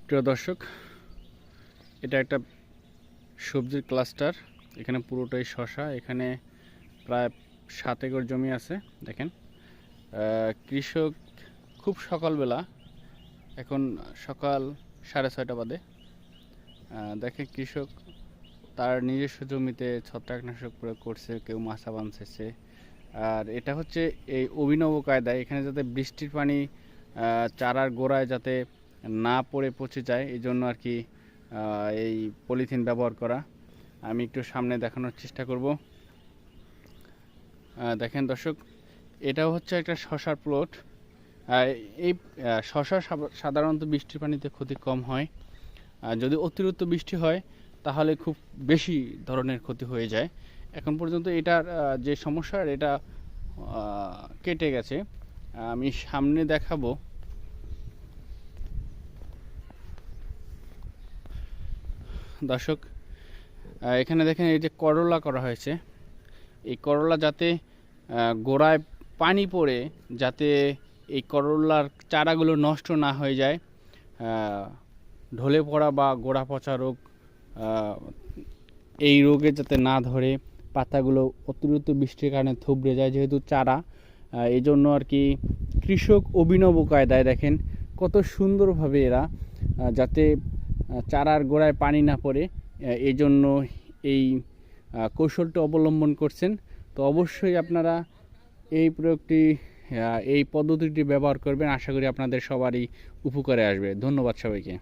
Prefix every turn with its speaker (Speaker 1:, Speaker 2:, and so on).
Speaker 1: প্রিয় দর্শক, এটা একটা সবজির ক্লাস্টার। এখানে পুরোটাই শশা। এখানে প্রায় 7 একর জমি আছে। দেখেন, কৃষক খুব সকালবেলা, এখন সকাল 6:30 বাজে। দেখেন, কৃষক তার নিজস্ব জমিতে ছত্রাকনাশক প্রয়োগ করছে, কেউ মাছা বাঁধছে। আর এটা হচ্ছে এই অভিনব কায়দায়, এখানে যাতে বৃষ্টির পানি চারার গোড়ায় যাতে না পড়ে পচে যায়, এই জন্য আর কি এই পলিথিন ব্যবহার করা। আমি একটু সামনে দেখানোর চেষ্টা করব। দেখেন দর্শক, এটাও হচ্ছে একটা শশার প্লট। এই শশা সাধারণত বৃষ্টির পানিতে ক্ষতি কম হয়। যদি অতিরিক্ত বৃষ্টি হয় তাহলে খুব বেশি ধরনের ক্ষতি হয়ে যায়। এখন পর্যন্ত এটার যে সমস্যা, এটা কেটে গেছে। আমি সামনে দেখাবো। দর্শক, এখানে দেখেন, এই যে করলা করা হয়েছে, এই করলা যাতে গোড়ায় পানি পড়ে যাতে এই করলার চারাগুলো নষ্ট না হয়ে যায়, ঢলে পড়া বা গোড়া পচা রোগ, এই রোগে যাতে না ধরে, পাতাগুলো অতিরিক্ত বৃষ্টির কারণে থুবড়ে যায় যেহেতু চারা, এই জন্য আর কি কৃষক অভিনব কায়দায়, দেখেন কত সুন্দরভাবে এরা যাতে চারার গোড়ায় পানি না পড়ে, এই জন্য এই কৌশলটা অবলম্বন করছেন। তো অবশ্যই আপনারা এই পদ্ধতিটি ব্যবহার করবেন। আশা করি আপনাদের সবারই উপকারে আসবে। ধন্যবাদ সবাইকে।